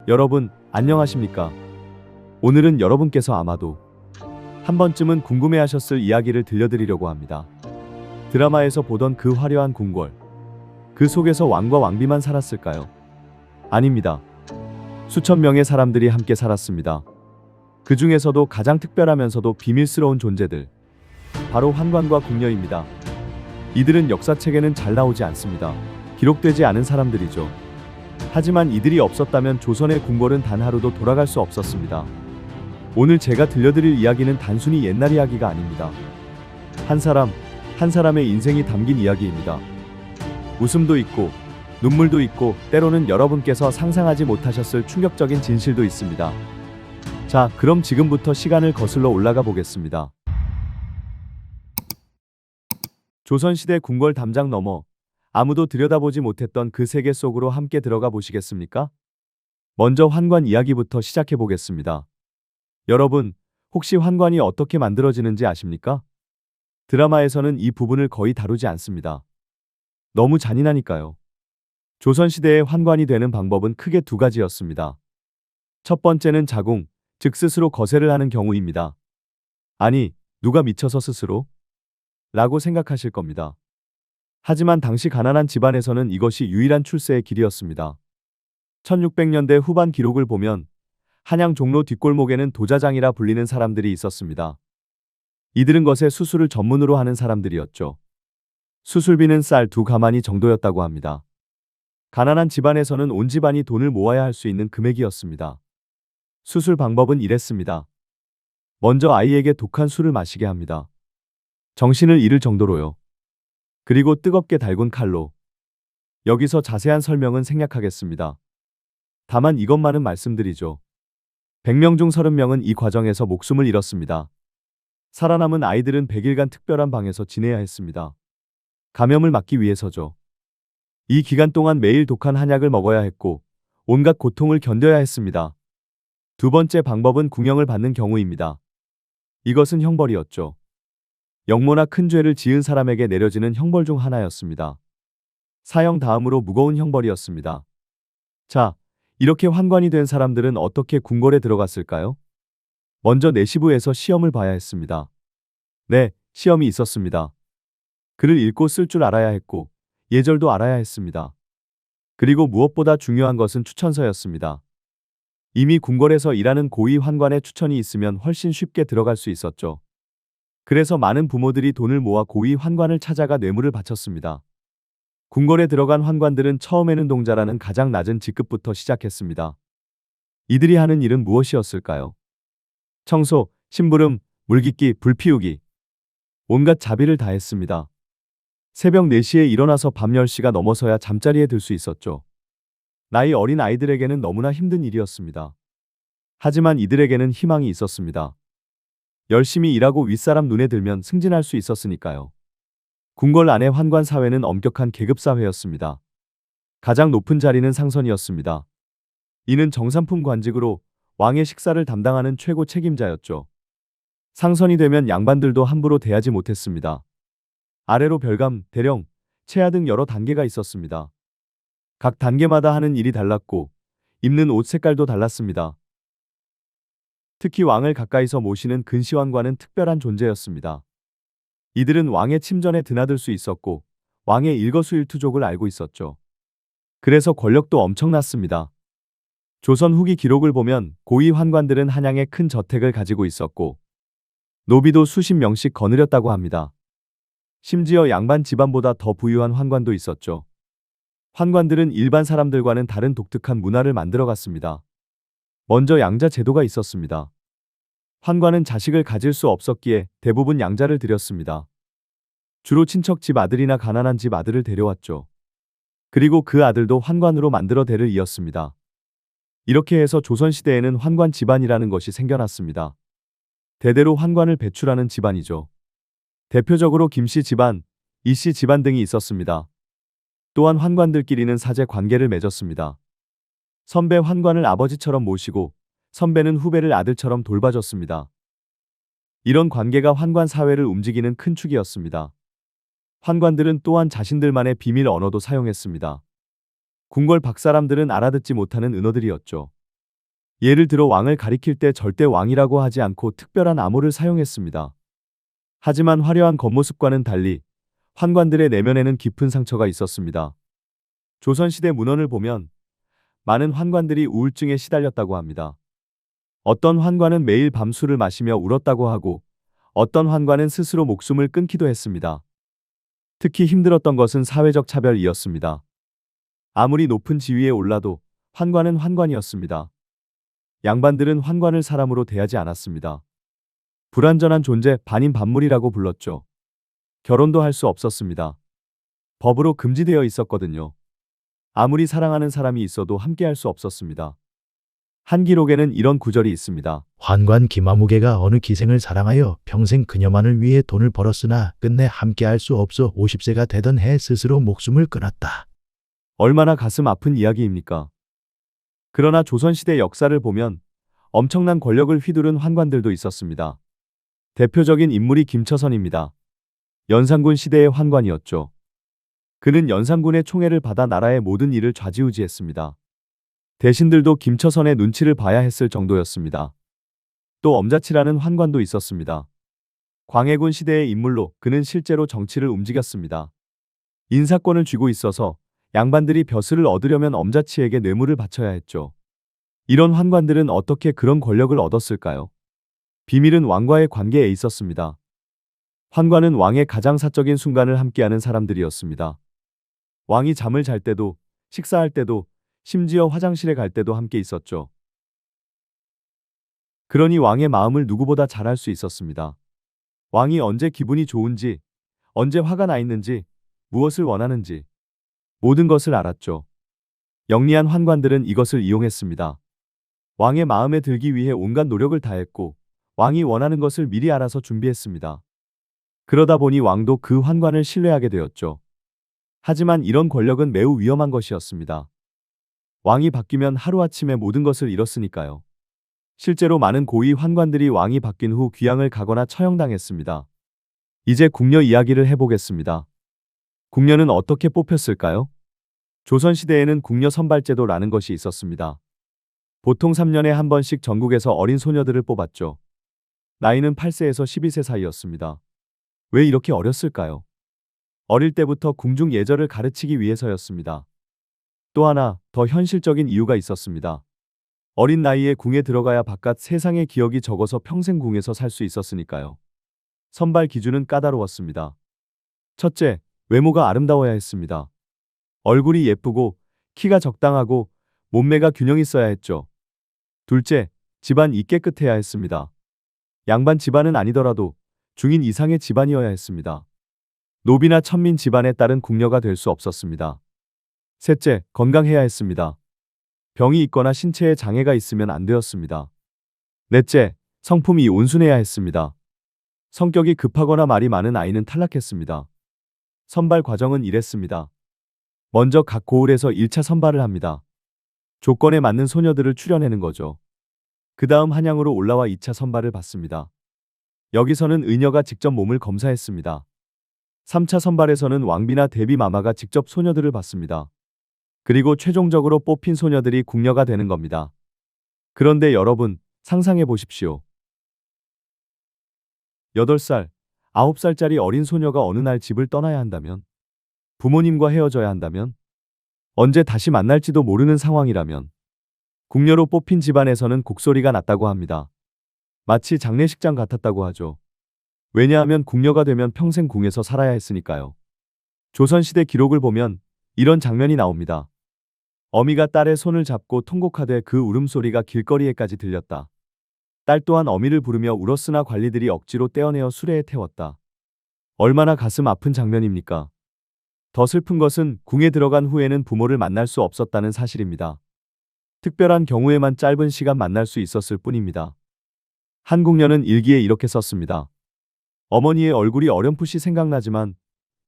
여러분, 안녕하십니까? 오늘은 여러분께서 아마도 한 번쯤은 궁금해하셨을 이야기를 들려드리려고 합니다. 드라마에서 보던 그 화려한 궁궐, 그 속에서 왕과 왕비만 살았을까요? 아닙니다. 수천 명의 사람들이 함께 살았습니다. 그 중에서도 가장 특별하면서도 비밀스러운 존재들, 바로 환관과 궁녀입니다. 이들은 역사책에는 잘 나오지 않습니다. 기록되지 않은 사람들이죠. 하지만 이들이 없었다면 조선의 궁궐은 단 하루도 돌아갈 수 없었습니다. 오늘 제가 들려드릴 이야기는 단순히 옛날 이야기가 아닙니다. 한 사람의 인생이 담긴 이야기입니다. 웃음도 있고 눈물도 있고 때로는 여러분께서 상상하지 못하셨을 충격적인 진실도 있습니다. 자, 그럼 지금부터 시간을 거슬러 올라가 보겠습니다. 조선시대 궁궐 담장 너머, 아무도 들여다보지 못했던 그 세계 속으로 함께 들어가 보시겠습니까? 먼저 환관 이야기부터 시작해 보겠습니다. 여러분, 혹시 환관이 어떻게 만들어지는지 아십니까? 드라마에서는 이 부분을 거의 다루지 않습니다. 너무 잔인하니까요. 조선시대의 환관이 되는 방법은 크게 두 가지였습니다. 첫 번째는 자궁, 즉 스스로 거세를 하는 경우입니다. 아니, 누가 미쳐서 스스로? 라고 생각하실 겁니다. 하지만 당시 가난한 집안에서는 이것이 유일한 출세의 길이었습니다. 1600년대 후반 기록을 보면 한양 종로 뒷골목에는 도자장이라 불리는 사람들이 있었습니다. 이들은 것의 수술을 전문으로 하는 사람들이었죠. 수술비는 쌀 2가마니 정도였다고 합니다. 가난한 집안에서는 온 집안이 돈을 모아야 할 수 있는 금액이었습니다. 수술 방법은 이랬습니다. 먼저 아이에게 독한 술을 마시게 합니다. 정신을 잃을 정도로요. 그리고 뜨겁게 달군 칼로. 여기서 자세한 설명은 생략하겠습니다. 다만 이것만은 말씀드리죠. 100명 중 30명은 이 과정에서 목숨을 잃었습니다. 살아남은 아이들은 100일간 특별한 방에서 지내야 했습니다. 감염을 막기 위해서죠. 이 기간 동안 매일 독한 한약을 먹어야 했고 온갖 고통을 견뎌야 했습니다. 두 번째 방법은 궁형을 받는 경우입니다. 이것은 형벌이었죠. 영모나 큰 죄를 지은 사람에게 내려지는 형벌 중 하나였습니다. 사형 다음으로 무거운 형벌이었습니다. 자, 이렇게 환관이 된 사람들은 어떻게 궁궐에 들어갔을까요? 먼저 내시부에서 시험을 봐야 했습니다. 네, 시험이 있었습니다. 글을 읽고 쓸 줄 알아야 했고 예절도 알아야 했습니다. 그리고 무엇보다 중요한 것은 추천서였습니다. 이미 궁궐에서 일하는 고위 환관의 추천이 있으면 훨씬 쉽게 들어갈 수 있었죠. 그래서 많은 부모들이 돈을 모아 고위 환관을 찾아가 뇌물을 바쳤습니다. 궁궐에 들어간 환관들은 처음에는 동자라는 가장 낮은 직급부터 시작했습니다. 이들이 하는 일은 무엇이었을까요? 청소, 심부름, 물 깃기, 불 피우기. 온갖 자비를 다했습니다. 새벽 4시에 일어나서 밤 10시가 넘어서야 잠자리에 들 수 있었죠. 나이 어린 아이들에게는 너무나 힘든 일이었습니다. 하지만 이들에게는 희망이 있었습니다. 열심히 일하고 윗사람 눈에 들면 승진할 수 있었으니까요. 궁궐 안의 환관 사회는 엄격한 계급 사회였습니다. 가장 높은 자리는 상선이었습니다. 이는 정삼품 관직으로 왕의 식사를 담당하는 최고 책임자였죠. 상선이 되면 양반들도 함부로 대하지 못했습니다. 아래로 별감, 대령, 체하 등 여러 단계가 있었습니다. 각 단계마다 하는 일이 달랐고 입는 옷 색깔도 달랐습니다. 특히 왕을 가까이서 모시는 근시환관은 특별한 존재였습니다. 이들은 왕의 침전에 드나들 수 있었고 왕의 일거수일투족을 알고 있었죠. 그래서 권력도 엄청났습니다. 조선 후기 기록을 보면 고위 환관들은 한양에 큰 저택을 가지고 있었고 노비도 수십 명씩 거느렸다고 합니다. 심지어 양반 집안보다 더 부유한 환관도 있었죠. 환관들은 일반 사람들과는 다른 독특한 문화를 만들어갔습니다. 먼저 양자 제도가 있었습니다. 환관은 자식을 가질 수 없었기에 대부분 양자를 들였습니다. 주로 친척 집 아들이나 가난한 집 아들을 데려왔죠. 그리고 그 아들도 환관으로 만들어 대를 이었습니다. 이렇게 해서 조선시대에는 환관 집안이라는 것이 생겨났습니다. 대대로 환관을 배출하는 집안이죠. 대표적으로 김씨 집안, 이씨 집안 등이 있었습니다. 또한 환관들끼리는 사제 관계를 맺었습니다. 선배 환관을 아버지처럼 모시고 선배는 후배를 아들처럼 돌봐줬습니다. 이런 관계가 환관 사회를 움직이는 큰 축이었습니다. 환관들은 또한 자신들만의 비밀 언어도 사용했습니다. 궁궐 밖사람들은 알아듣지 못하는 은어들이었죠. 예를 들어 왕을 가리킬 때 절대 왕이라고 하지 않고 특별한 암호를 사용했습니다. 하지만 화려한 겉모습과는 달리 환관들의 내면에는 깊은 상처가 있었습니다. 조선시대 문헌을 보면 많은 환관들이 우울증에 시달렸다고 합니다. 어떤 환관은 매일 밤술을 마시며 울었다고 하고 어떤 환관은 스스로 목숨을 끊기도 했습니다. 특히 힘들었던 것은 사회적 차별이었습니다. 아무리 높은 지위에 올라도 환관은 환관이었습니다. 양반들은 환관을 사람으로 대하지 않았습니다. 불완전한 존재, 반인반물이라고 불렀죠. 결혼도 할 수 없었습니다. 법으로 금지되어 있었거든요. 아무리 사랑하는 사람이 있어도 함께할 수 없었습니다. 한 기록에는 이런 구절이 있습니다. 환관 김아무개가 어느 기생을 사랑하여 평생 그녀만을 위해 돈을 벌었으나 끝내 함께할 수 없어 50세가 되던 해 스스로 목숨을 끊었다. 얼마나 가슴 아픈 이야기입니까? 그러나 조선시대 역사를 보면 엄청난 권력을 휘두른 환관들도 있었습니다. 대표적인 인물이 김처선입니다. 연산군 시대의 환관이었죠. 그는 연산군의 총애를 받아 나라의 모든 일을 좌지우지했습니다. 대신들도 김처선의 눈치를 봐야 했을 정도였습니다. 또 엄자치라는 환관도 있었습니다. 광해군 시대의 인물로 그는 실제로 정치를 움직였습니다. 인사권을 쥐고 있어서 양반들이 벼슬을 얻으려면 엄자치에게 뇌물을 바쳐야 했죠. 이런 환관들은 어떻게 그런 권력을 얻었을까요? 비밀은 왕과의 관계에 있었습니다. 환관은 왕의 가장 사적인 순간을 함께하는 사람들이었습니다. 왕이 잠을 잘 때도, 식사할 때도, 심지어 화장실에 갈 때도 함께 있었죠. 그러니 왕의 마음을 누구보다 잘 알 수 있었습니다. 왕이 언제 기분이 좋은지, 언제 화가 나 있는지, 무엇을 원하는지 모든 것을 알았죠. 영리한 환관들은 이것을 이용했습니다. 왕의 마음에 들기 위해 온갖 노력을 다했고 왕이 원하는 것을 미리 알아서 준비했습니다. 그러다 보니 왕도 그 환관을 신뢰하게 되었죠. 하지만 이런 권력은 매우 위험한 것이었습니다. 왕이 바뀌면 하루아침에 모든 것을 잃었으니까요. 실제로 많은 고위 환관들이 왕이 바뀐 후 귀양을 가거나 처형당했습니다. 이제 궁녀 이야기를 해보겠습니다. 궁녀는 어떻게 뽑혔을까요? 조선시대에는 궁녀 선발제도라는 것이 있었습니다. 보통 3년에 한 번씩 전국에서 어린 소녀들을 뽑았죠. 나이는 8세에서 12세 사이였습니다. 왜 이렇게 어렸을까요? 어릴 때부터 궁중 예절을 가르치기 위해서였습니다. 또 하나 더 현실적인 이유가 있었습니다. 어린 나이에 궁에 들어가야 바깥 세상의 기억이 적어서 평생 궁에서 살 수 있었으니까요. 선발 기준은 까다로웠습니다. 첫째, 외모가 아름다워야 했습니다. 얼굴이 예쁘고 키가 적당하고 몸매가 균형 있어야 했죠. 둘째, 집안이 깨끗해야 했습니다. 양반 집안은 아니더라도 중인 이상의 집안이어야 했습니다. 노비나 천민 집안에 따른 궁녀가 될 수 없었습니다. 셋째, 건강해야 했습니다. 병이 있거나 신체에 장애가 있으면 안 되었습니다. 넷째, 성품이 온순해야 했습니다. 성격이 급하거나 말이 많은 아이는 탈락했습니다. 선발 과정은 이랬습니다. 먼저 각 고을에서 1차 선발을 합니다. 조건에 맞는 소녀들을 추려내는 거죠. 그 다음 한양으로 올라와 2차 선발을 받습니다. 여기서는 의녀가 직접 몸을 검사했습니다. 3차 선발에서는 왕비나 대비 마마가 직접 소녀들을 봤습니다. 그리고 최종적으로 뽑힌 소녀들이 궁녀가 되는 겁니다. 그런데 여러분, 상상해 보십시오. 8살, 9살짜리 어린 소녀가 어느 날 집을 떠나야 한다면, 부모님과 헤어져야 한다면, 언제 다시 만날지도 모르는 상황이라면, 궁녀로 뽑힌 집안에서는 곡소리가 났다고 합니다. 마치 장례식장 같았다고 하죠. 왜냐하면 궁녀가 되면 평생 궁에서 살아야 했으니까요. 조선시대 기록을 보면 이런 장면이 나옵니다. 어미가 딸의 손을 잡고 통곡하되 그 울음소리가 길거리에까지 들렸다. 딸 또한 어미를 부르며 울었으나 관리들이 억지로 떼어내어 수레에 태웠다. 얼마나 가슴 아픈 장면입니까? 더 슬픈 것은 궁에 들어간 후에는 부모를 만날 수 없었다는 사실입니다. 특별한 경우에만 짧은 시간 만날 수 있었을 뿐입니다. 한 궁녀는 일기에 이렇게 썼습니다. 어머니의 얼굴이 어렴풋이 생각나지만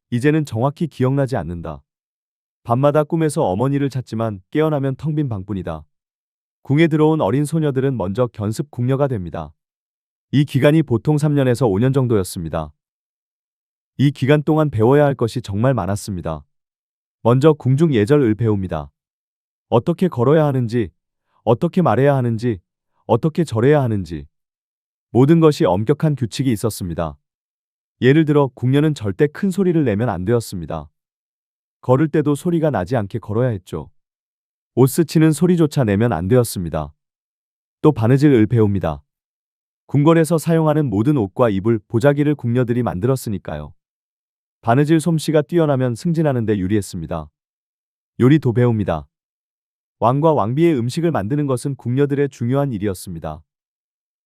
이제는 정확히 기억나지 않는다. 밤마다 꿈에서 어머니를 찾지만 깨어나면 텅 빈 방뿐이다. 궁에 들어온 어린 소녀들은 먼저 견습 궁녀가 됩니다. 이 기간이 보통 3년에서 5년 정도였습니다. 이 기간 동안 배워야 할 것이 정말 많았습니다. 먼저 궁중 예절을 배웁니다. 어떻게 걸어야 하는지, 어떻게 말해야 하는지, 어떻게 절해야 하는지 모든 것이 엄격한 규칙이 있었습니다. 예를 들어 궁녀는 절대 큰 소리를 내면 안 되었습니다. 걸을 때도 소리가 나지 않게 걸어야 했죠. 옷 스치는 소리조차 내면 안 되었습니다. 또 바느질을 배웁니다. 궁궐에서 사용하는 모든 옷과 이불, 보자기를 궁녀들이 만들었으니까요. 바느질 솜씨가 뛰어나면 승진하는 데 유리했습니다. 요리도 배웁니다. 왕과 왕비의 음식을 만드는 것은 궁녀들의 중요한 일이었습니다.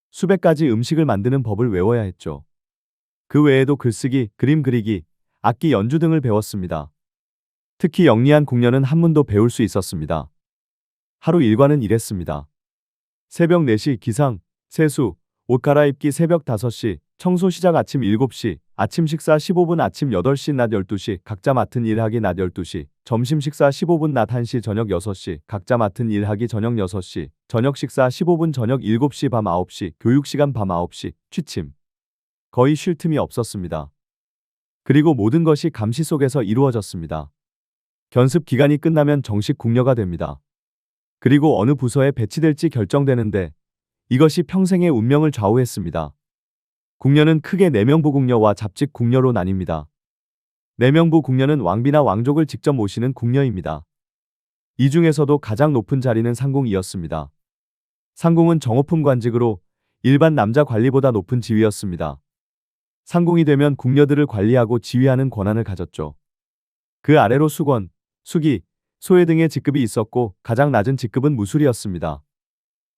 수백 가지 음식을 만드는 법을 외워야 했죠. 그 외에도 글쓰기, 그림 그리기, 악기 연주 등을 배웠습니다. 특히 영리한 궁녀는 한문도 배울 수 있었습니다. 하루 일과는 이랬습니다. 새벽 4시 기상, 세수, 옷 갈아입기 새벽 5시, 청소 시작 아침 7시, 아침 식사 15분 아침 8시 낮 12시, 각자 맡은 일 하기 낮 12시, 점심 식사 15분 낮 1시 저녁 6시, 각자 맡은 일 하기 저녁 6시, 저녁 식사 15분 저녁 7시 밤 9시, 교육시간 밤 9시, 취침. 거의 쉴 틈이 없었습니다. 그리고 모든 것이 감시 속에서 이루어졌습니다. 견습 기간이 끝나면 정식 궁녀가 됩니다. 그리고 어느 부서에 배치될지 결정되는데 이것이 평생의 운명을 좌우했습니다. 궁녀는 크게 내명부 궁녀와 잡직 궁녀로 나뉩니다. 내명부 궁녀는 왕비나 왕족을 직접 모시는 궁녀입니다. 이 중에서도 가장 높은 자리는 상궁이었습니다. 상궁은 정호품 관직으로 일반 남자 관리보다 높은 지위였습니다. 상궁이 되면 궁녀들을 관리하고 지휘하는 권한을 가졌죠. 그 아래로 수건, 수기, 소회 등의 직급이 있었고 가장 낮은 직급은 무술이었습니다.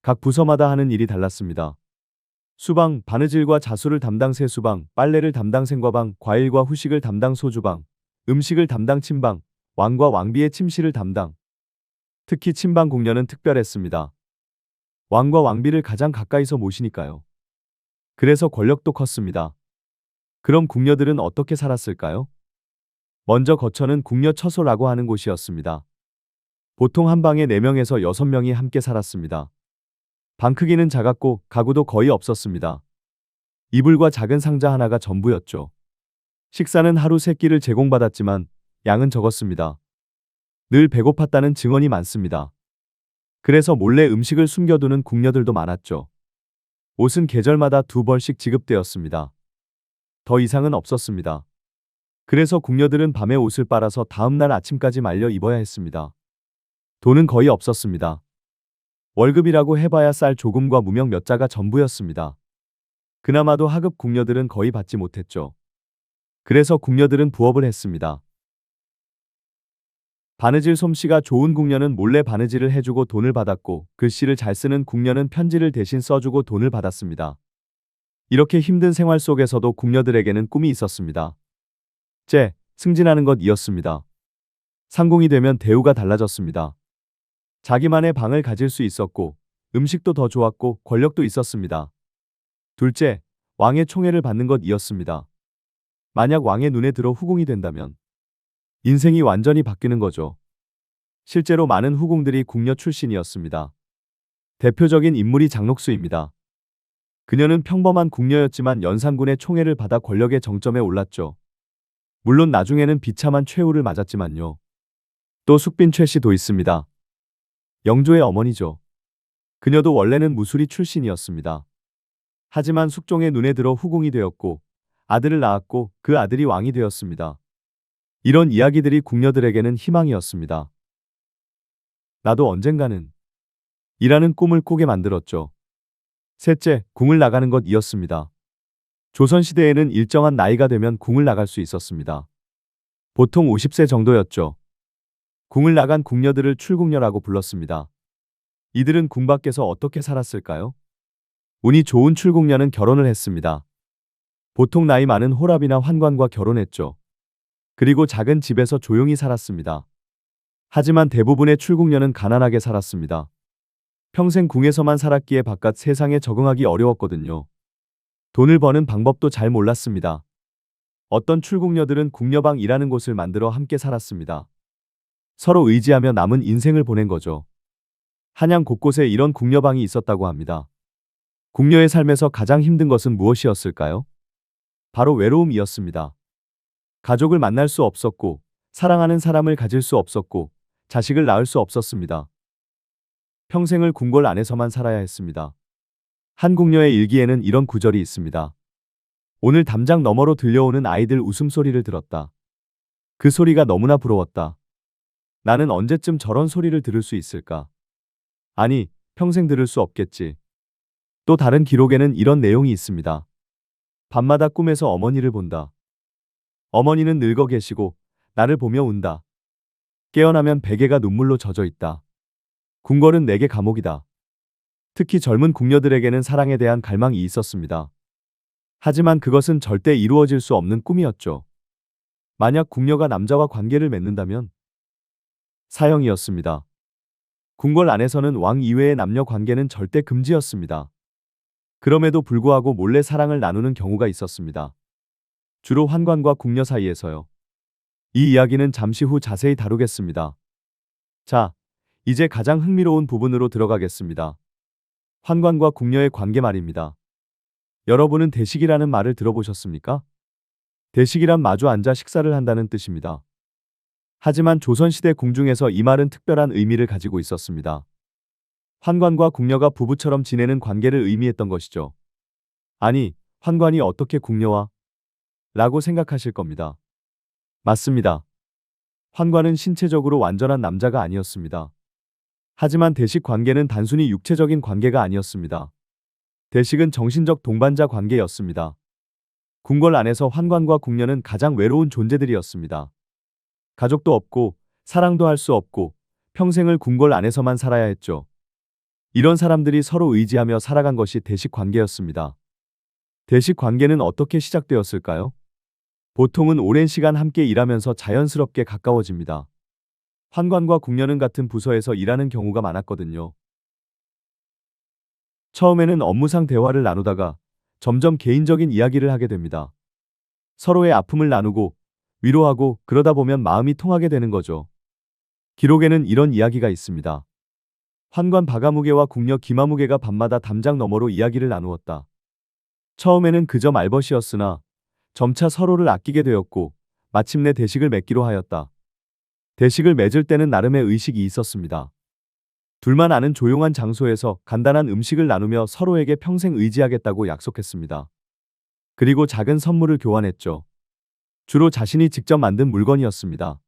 각 부서마다 하는 일이 달랐습니다. 수방, 바느질과 자수를 담당 세수방, 빨래를 담당 생과방, 과일과 후식을 담당 소주방, 음식을 담당 침방, 왕과 왕비의 침실을 담당. 특히 침방 궁녀는 특별했습니다. 왕과 왕비를 가장 가까이서 모시니까요. 그래서 권력도 컸습니다. 그럼 궁녀들은 어떻게 살았을까요? 먼저 거처는 궁녀 처소라고 하는 곳이었습니다. 보통 한 방에 4명에서 6명이 함께 살았습니다. 방 크기는 작았고 가구도 거의 없었습니다. 이불과 작은 상자 하나가 전부였죠. 식사는 하루 3끼를 제공받았지만 양은 적었습니다. 늘 배고팠다는 증언이 많습니다. 그래서 몰래 음식을 숨겨두는 궁녀들도 많았죠. 옷은 계절마다 2벌씩 지급되었습니다. 더 이상은 없었습니다. 그래서 궁녀들은 밤에 옷을 빨아서 다음날 아침까지 말려 입어야 했습니다. 돈은 거의 없었습니다. 월급이라고 해봐야 쌀 조금과 무명 몇 자가 전부였습니다. 그나마도 하급 궁녀들은 거의 받지 못했죠. 그래서 궁녀들은 부업을 했습니다. 바느질 솜씨가 좋은 궁녀는 몰래 바느질을 해주고 돈을 받았고 글씨를 잘 쓰는 궁녀는 편지를 대신 써주고 돈을 받았습니다. 이렇게 힘든 생활 속에서도 궁녀들에게는 꿈이 있었습니다. 승진하는 것이었습니다. 상궁이 되면 대우가 달라졌습니다. 자기만의 방을 가질 수 있었고 음식도 더 좋았고 권력도 있었습니다. 둘째, 왕의 총애를 받는 것이었습니다. 만약 왕의 눈에 들어 후궁이 된다면 인생이 완전히 바뀌는 거죠. 실제로 많은 후궁들이 궁녀 출신이었습니다. 대표적인 인물이 장록수입니다. 그녀는 평범한 궁녀였지만 연산군의 총애를 받아 권력의 정점에 올랐죠. 물론 나중에는 비참한 최후를 맞았지만요. 또 숙빈 최씨도 있습니다. 영조의 어머니죠. 그녀도 원래는 무술이 출신이었습니다. 하지만 숙종의 눈에 들어 후궁이 되었고 아들을 낳았고 그 아들이 왕이 되었습니다. 이런 이야기들이 궁녀들에게는 희망이었습니다. 나도 언젠가는 이라는 꿈을 꾸게 만들었죠. 셋째, 궁을 나가는 것이었습니다. 조선시대에는 일정한 나이가 되면 궁을 나갈 수 있었습니다. 보통 50세 정도였죠. 궁을 나간 궁녀들을 출궁녀라고 불렀습니다. 이들은 궁 밖에서 어떻게 살았을까요? 운이 좋은 출궁녀는 결혼을 했습니다. 보통 나이 많은 호랍이나 환관과 결혼했죠. 그리고 작은 집에서 조용히 살았습니다. 하지만 대부분의 출궁녀는 가난하게 살았습니다. 평생 궁에서만 살았기에 바깥 세상에 적응하기 어려웠거든요. 돈을 버는 방법도 잘 몰랐습니다. 어떤 출궁녀들은 궁녀방이라는 곳을 만들어 함께 살았습니다. 서로 의지하며 남은 인생을 보낸 거죠. 한양 곳곳에 이런 궁녀방이 있었다고 합니다. 궁녀의 삶에서 가장 힘든 것은 무엇이었을까요? 바로 외로움이었습니다. 가족을 만날 수 없었고, 사랑하는 사람을 가질 수 없었고, 자식을 낳을 수 없었습니다. 평생을 궁궐 안에서만 살아야 했습니다. 한 궁녀의 일기에는 이런 구절이 있습니다. 오늘 담장 너머로 들려오는 아이들 웃음소리를 들었다. 그 소리가 너무나 부러웠다. 나는 언제쯤 저런 소리를 들을 수 있을까? 아니, 평생 들을 수 없겠지. 또 다른 기록에는 이런 내용이 있습니다. 밤마다 꿈에서 어머니를 본다. 어머니는 늙어 계시고 나를 보며 운다. 깨어나면 베개가 눈물로 젖어 있다. 궁궐은 내게 감옥이다. 특히 젊은 궁녀들에게는 사랑에 대한 갈망이 있었습니다. 하지만 그것은 절대 이루어질 수 없는 꿈이었죠. 만약 궁녀가 남자와 관계를 맺는다면 사형이었습니다. 궁궐 안에서는 왕 이외의 남녀 관계는 절대 금지였습니다. 그럼에도 불구하고 몰래 사랑을 나누는 경우가 있었습니다. 주로 환관과 궁녀 사이에서요. 이 이야기는 잠시 후 자세히 다루겠습니다. 자, 이제 가장 흥미로운 부분으로 들어가겠습니다. 환관과 궁녀의 관계 말입니다. 여러분은 대식이라는 말을 들어보셨습니까? 대식이란 마주 앉아 식사를 한다는 뜻입니다. 하지만 조선시대 궁중에서 이 말은 특별한 의미를 가지고 있었습니다. 환관과 궁녀가 부부처럼 지내는 관계를 의미했던 것이죠. 아니, 환관이 어떻게 궁녀와? 라고 생각하실 겁니다. 맞습니다. 환관은 신체적으로 완전한 남자가 아니었습니다. 하지만 대식 관계는 단순히 육체적인 관계가 아니었습니다. 대식은 정신적 동반자 관계였습니다. 궁궐 안에서 환관과 궁녀는 가장 외로운 존재들이었습니다. 가족도 없고 사랑도 할 수 없고 평생을 궁궐 안에서만 살아야 했죠. 이런 사람들이 서로 의지하며 살아간 것이 대식 관계였습니다. 대식 관계는 어떻게 시작되었을까요? 보통은 오랜 시간 함께 일하면서 자연스럽게 가까워집니다. 환관과 궁녀는 같은 부서에서 일하는 경우가 많았거든요. 처음에는 업무상 대화를 나누다가 점점 개인적인 이야기를 하게 됩니다. 서로의 아픔을 나누고 위로하고 그러다 보면 마음이 통하게 되는 거죠. 기록에는 이런 이야기가 있습니다. 환관 바가무게와 궁녀 기마무게가 밤마다 담장 너머로 이야기를 나누었다. 처음에는 그저 말벗이었으나 점차 서로를 아끼게 되었고 마침내 대식을 맺기로 하였다. 대식을 맺을 때는 나름의 의식이 있었습니다. 둘만 아는 조용한 장소에서 간단한 음식을 나누며 서로에게 평생 의지하겠다고 약속했습니다. 그리고 작은 선물을 교환했죠. 주로 자신이 직접 만든 물건이었습니다.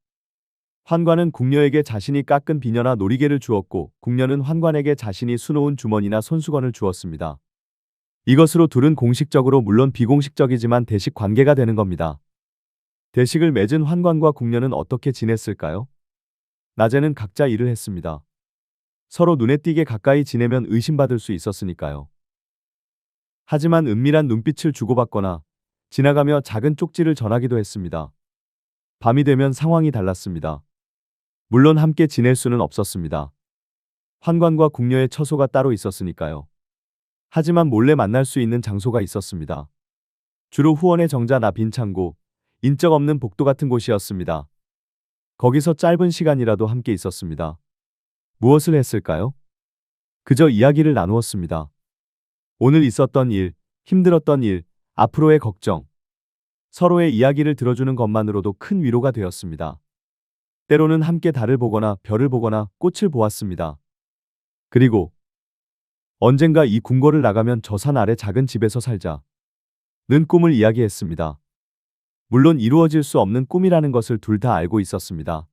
환관은 궁녀에게 자신이 깎은 비녀나 놀이개를 주었고 궁녀는 환관에게 자신이 수놓은 주머니나 손수건을 주었습니다. 이것으로 둘은 공식적으로 물론 비공식적이지만 대식 관계가 되는 겁니다. 대식을 맺은 환관과 궁녀는 어떻게 지냈을까요? 낮에는 각자 일을 했습니다. 서로 눈에 띄게 가까이 지내면 의심받을 수 있었으니까요. 하지만 은밀한 눈빛을 주고받거나 지나가며 작은 쪽지를 전하기도 했습니다. 밤이 되면 상황이 달랐습니다. 물론 함께 지낼 수는 없었습니다. 환관과 궁녀의 처소가 따로 있었으니까요. 하지만 몰래 만날 수 있는 장소가 있었습니다. 주로 후원의 정자나 빈 창고, 인적 없는 복도 같은 곳이었습니다. 거기서 짧은 시간이라도 함께 있었습니다. 무엇을 했을까요? 그저 이야기를 나누었습니다. 오늘 있었던 일, 힘들었던 일, 앞으로의 걱정. 서로의 이야기를 들어주는 것만으로도 큰 위로가 되었습니다. 때로는 함께 달을 보거나 별을 보거나 꽃을 보았습니다. 그리고 언젠가 이 궁궐을 나가면 저 산 아래 작은 집에서 살자. 는 꿈을 이야기했습니다. 물론 이루어질 수 없는 꿈이라는 것을 둘 다 알고 있었습니다.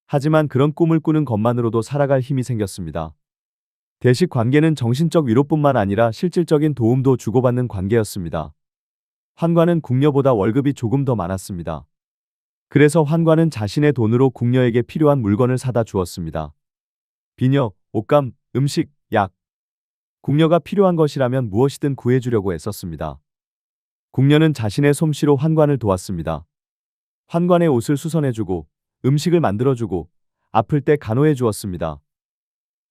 하지만 그런 꿈을 꾸는 것만으로도 살아갈 힘이 생겼습니다. 대식 관계는 정신적 위로뿐만 아니라 실질적인 도움도 주고받는 관계였습니다. 환관은 궁녀보다 월급이 조금 더 많았습니다. 그래서 환관은 자신의 돈으로 궁녀에게 필요한 물건을 사다 주었습니다. 비녀, 옷감, 음식, 약. 궁녀가 필요한 것이라면 무엇이든 구해주려고 애썼습니다. 궁녀는 자신의 솜씨로 환관을 도왔습니다. 환관의 옷을 수선해주고 음식을 만들어주고 아플 때 간호해 주었습니다.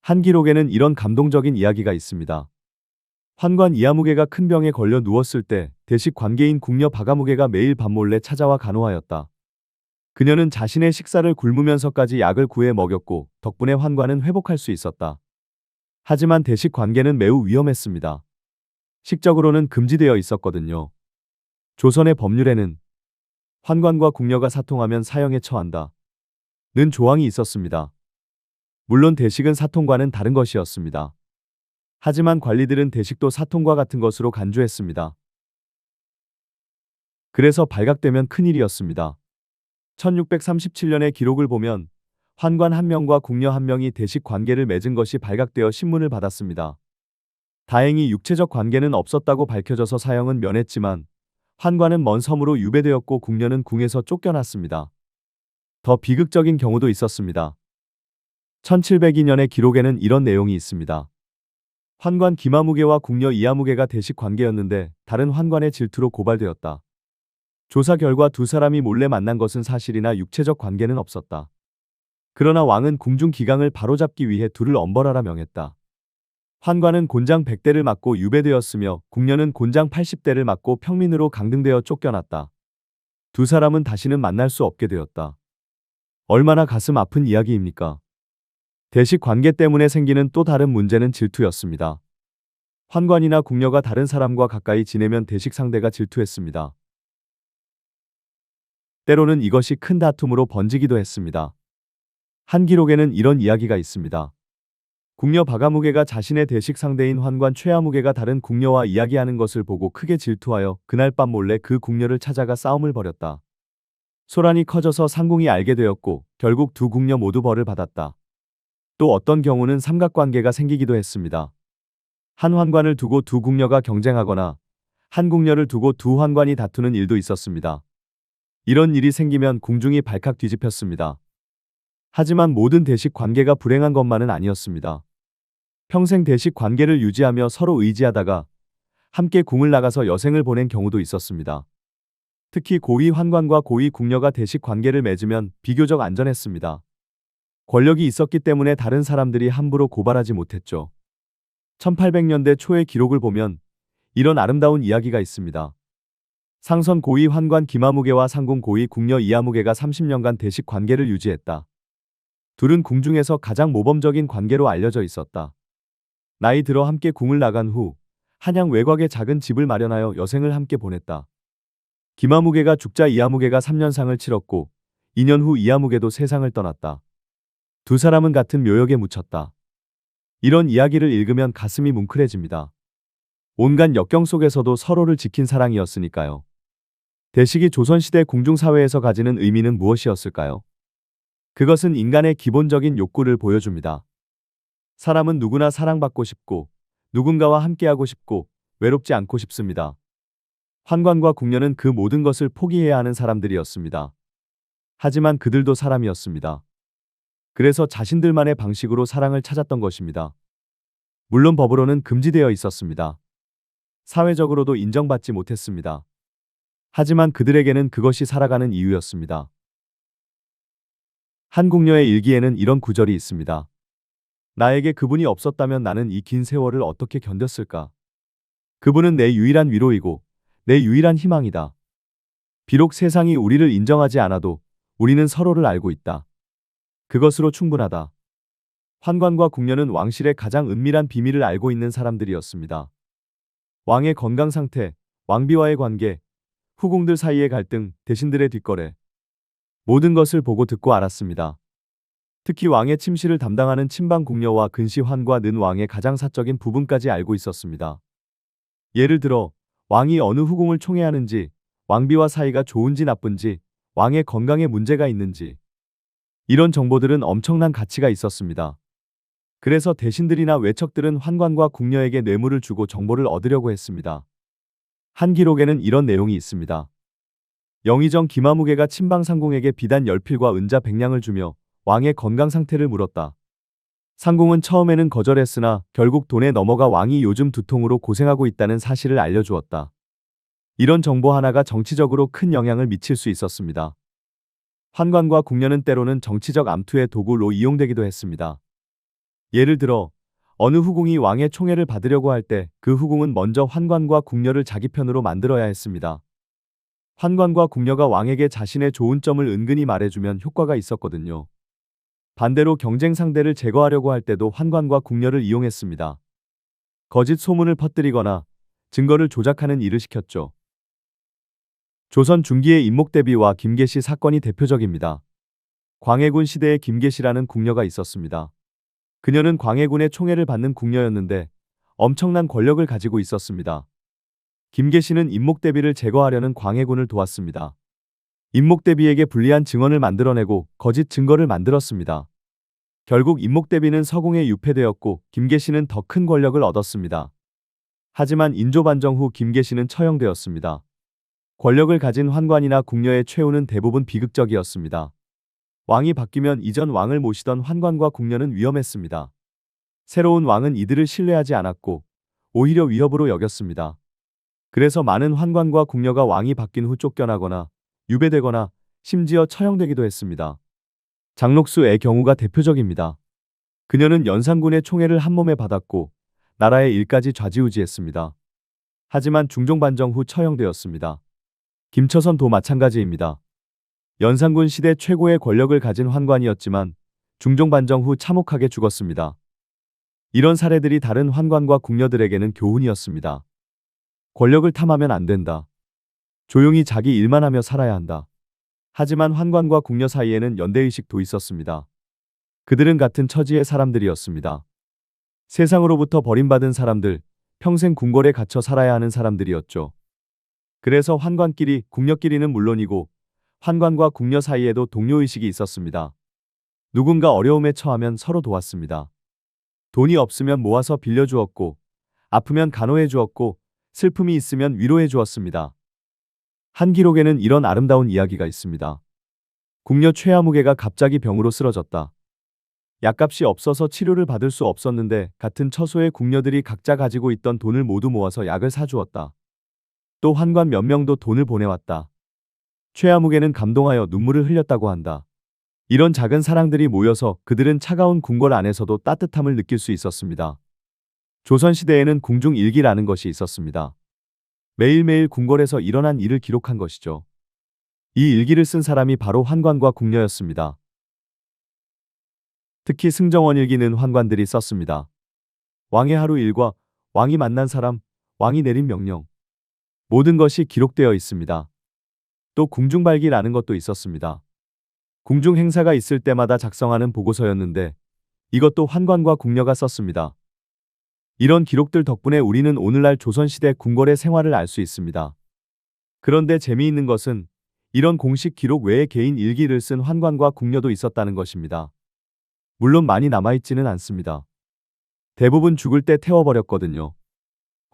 한 기록에는 이런 감동적인 이야기가 있습니다. 환관 이하무개가 큰 병에 걸려 누웠을 때 대식 관계인 궁녀 바가무개가 매일 밤몰래 찾아와 간호하였다. 그녀는 자신의 식사를 굶으면서까지 약을 구해 먹였고 덕분에 환관은 회복할 수 있었다. 하지만 대식 관계는 매우 위험했습니다. 식적으로는 금지되어 있었거든요. 조선의 법률에는 환관과 궁녀가 사통하면 사형에 처한다. 는 조항이 있었습니다. 물론 대식은 사통과는 다른 것이었습니다. 하지만 관리들은 대식도 사통과 같은 것으로 간주했습니다. 그래서 발각되면 큰일이었습니다. 1637년의 기록을 보면 환관 한 명과 궁녀 한 명이 대식 관계를 맺은 것이 발각되어 신문을 받았습니다. 다행히 육체적 관계는 없었다고 밝혀져서 사형은 면했지만 환관은 먼 섬으로 유배되었고 궁녀는 궁에서 쫓겨났습니다. 더 비극적인 경우도 있었습니다. 1702년의 기록에는 이런 내용이 있습니다. 환관 김아무개와 궁녀 이아무개가 대식 관계였는데 다른 환관의 질투로 고발되었다. 조사 결과 두 사람이 몰래 만난 것은 사실이나 육체적 관계는 없었다. 그러나 왕은 궁중 기강을 바로잡기 위해 둘을 엄벌하라 명했다. 환관은 곤장 100대를 맞고 유배되었으며 궁녀는 곤장 80대를 맞고 평민으로 강등되어 쫓겨났다. 두 사람은 다시는 만날 수 없게 되었다. 얼마나 가슴 아픈 이야기입니까? 대식 관계 때문에 생기는 또 다른 문제는 질투였습니다. 환관이나 궁녀가 다른 사람과 가까이 지내면 대식 상대가 질투했습니다. 때로는 이것이 큰 다툼으로 번지기도 했습니다. 한 기록에는 이런 이야기가 있습니다. 궁녀 박아무개가 자신의 대식 상대인 환관 최아무개가 다른 궁녀와 이야기하는 것을 보고 크게 질투하여 그날 밤 몰래 그 궁녀를 찾아가 싸움을 벌였다. 소란이 커져서 상궁이 알게 되었고 결국 두 궁녀 모두 벌을 받았다. 또 어떤 경우는 삼각관계가 생기기도 했습니다. 한 환관을 두고 두 궁녀가 경쟁하거나 한 궁녀를 두고 두 환관이 다투는 일도 있었습니다. 이런 일이 생기면 궁중이 발칵 뒤집혔습니다. 하지만 모든 대식 관계가 불행한 것만은 아니었습니다. 평생 대식 관계를 유지하며 서로 의지하다가 함께 궁을 나가서 여생을 보낸 경우도 있었습니다. 특히 고위 환관과 고위 궁녀가 대식 관계를 맺으면 비교적 안전했습니다. 권력이 있었기 때문에 다른 사람들이 함부로 고발하지 못했죠. 1800년대 초의 기록을 보면 이런 아름다운 이야기가 있습니다. 상선 고위 환관 김아무개와 상궁 고위 궁녀 이아무개가 30년간 대식 관계를 유지했다. 둘은 궁중에서 가장 모범적인 관계로 알려져 있었다. 나이 들어 함께 궁을 나간 후 한양 외곽에 작은 집을 마련하여 여생을 함께 보냈다. 김아무개가 죽자 이아무개가 3년상을 치렀고 2년 후 이아무개도 세상을 떠났다. 두 사람은 같은 묘역에 묻혔다. 이런 이야기를 읽으면 가슴이 뭉클해집니다. 온갖 역경 속에서도 서로를 지킨 사랑이었으니까요. 대식이 조선시대 궁중사회에서 가지는 의미는 무엇이었을까요? 그것은 인간의 기본적인 욕구를 보여줍니다. 사람은 누구나 사랑받고 싶고 누군가와 함께하고 싶고 외롭지 않고 싶습니다. 환관과 궁녀는 그 모든 것을 포기해야 하는 사람들이었습니다. 하지만 그들도 사람이었습니다. 그래서 자신들만의 방식으로 사랑을 찾았던 것입니다. 물론 법으로는 금지되어 있었습니다. 사회적으로도 인정받지 못했습니다. 하지만 그들에게는 그것이 살아가는 이유였습니다. 한 궁녀의 일기에는 이런 구절이 있습니다. 나에게 그분이 없었다면 나는 이 긴 세월을 어떻게 견뎠을까? 그분은 내 유일한 위로이고 내 유일한 희망이다. 비록 세상이 우리를 인정하지 않아도 우리는 서로를 알고 있다. 그것으로 충분하다. 환관과 궁녀는 왕실의 가장 은밀한 비밀을 알고 있는 사람들이었습니다. 왕의 건강 상태, 왕비와의 관계, 후궁들 사이의 갈등, 대신들의 뒷거래. 모든 것을 보고 듣고 알았습니다. 특히 왕의 침실을 담당하는 친방 궁녀와 근시 환관은 왕의 가장 사적인 부분까지 알고 있었습니다. 예를 들어 왕이 어느 후궁을 총애하는지, 왕비와 사이가 좋은지 나쁜지, 왕의 건강에 문제가 있는지. 이런 정보들은 엄청난 가치가 있었습니다. 그래서 대신들이나 외척들은 환관과 궁녀에게 뇌물을 주고 정보를 얻으려고 했습니다. 한 기록에는 이런 내용이 있습니다. 영의정 김아무개가 친방 상궁에게 비단 10필과 은자 100냥을 주며 왕의 건강 상태를 물었다. 상궁은 처음에는 거절했으나 결국 돈에 넘어가 왕이 요즘 두통으로 고생하고 있다는 사실을 알려주었다. 이런 정보 하나가 정치적으로 큰 영향을 미칠 수 있었습니다. 환관과 궁녀는 때로는 정치적 암투의 도구로 이용되기도 했습니다. 예를 들어 어느 후궁이 왕의 총애를 받으려고 할 때 그 후궁은 먼저 환관과 궁녀를 자기 편으로 만들어야 했습니다. 환관과 궁녀가 왕에게 자신의 좋은 점을 은근히 말해주면 효과가 있었거든요. 반대로 경쟁 상대를 제거하려고 할 때도 환관과 궁녀를 이용했습니다. 거짓 소문을 퍼뜨리거나 증거를 조작하는 일을 시켰죠. 조선 중기의 임목대비와 김계시 사건이 대표적입니다. 광해군 시대에 김계시라는 궁녀가 있었습니다. 그녀는 광해군의 총애를 받는 궁녀였는데 엄청난 권력을 가지고 있었습니다. 김계시는 임목대비를 제거하려는 광해군을 도왔습니다. 임목대비에게 불리한 증언을 만들어내고 거짓 증거를 만들었습니다. 결국 임목대비는 서궁에 유폐되었고 김계시는 더 큰 권력을 얻었습니다. 하지만 인조반정 후 김계시는 처형되었습니다. 권력을 가진 환관이나 궁녀의 최후는 대부분 비극적이었습니다. 왕이 바뀌면 이전 왕을 모시던 환관과 궁녀는 위험했습니다. 새로운 왕은 이들을 신뢰하지 않았고 오히려 위협으로 여겼습니다. 그래서 많은 환관과 궁녀가 왕이 바뀐 후 쫓겨나거나 유배되거나 심지어 처형되기도 했습니다. 장록수의 경우가 대표적입니다. 그녀는 연산군의 총애를 한몸에 받았고 나라의 일까지 좌지우지했습니다. 하지만 중종반정 후 처형되었습니다. 김처선도 마찬가지입니다. 연산군 시대 최고의 권력을 가진 환관이었지만 중종반정 후 참혹하게 죽었습니다. 이런 사례들이 다른 환관과 궁녀들에게는 교훈이었습니다. 권력을 탐하면 안 된다. 조용히 자기 일만 하며 살아야 한다. 하지만 환관과 궁녀 사이에는 연대의식도 있었습니다. 그들은 같은 처지의 사람들이었습니다. 세상으로부터 버림받은 사람들, 평생 궁궐에 갇혀 살아야 하는 사람들이었죠. 그래서 환관끼리, 궁녀끼리는 물론이고 환관과 궁녀 사이에도 동료의식이 있었습니다. 누군가 어려움에 처하면 서로 도왔습니다. 돈이 없으면 모아서 빌려주었고 아프면 간호해 주었고 슬픔이 있으면 위로해 주었습니다. 한 기록에는 이런 아름다운 이야기가 있습니다. 궁녀 최아무개가 갑자기 병으로 쓰러졌다. 약값이 없어서 치료를 받을 수 없었는데 같은 처소의 궁녀들이 각자 가지고 있던 돈을 모두 모아서 약을 사주었다. 또 환관 몇 명도 돈을 보내왔다. 최아무개는 감동하여 눈물을 흘렸다고 한다. 이런 작은 사랑들이 모여서 그들은 차가운 궁궐 안에서도 따뜻함을 느낄 수 있었습니다. 조선시대에는 궁중일기라는 것이 있었습니다. 매일매일 궁궐에서 일어난 일을 기록한 것이죠. 이 일기를 쓴 사람이 바로 환관과 궁녀였습니다. 특히 승정원 일기는 환관들이 썼습니다. 왕의 하루 일과 왕이 만난 사람, 왕이 내린 명령. 모든 것이 기록되어 있습니다. 또 궁중발기라는 것도 있었습니다. 궁중 행사가 있을 때마다 작성하는 보고서였는데 이것도 환관과 궁녀가 썼습니다. 이런 기록들 덕분에 우리는 오늘날 조선시대 궁궐의 생활을 알 수 있습니다. 그런데 재미있는 것은 이런 공식 기록 외에 개인 일기를 쓴 환관과 궁녀도 있었다는 것입니다. 물론 많이 남아있지는 않습니다. 대부분 죽을 때 태워버렸거든요.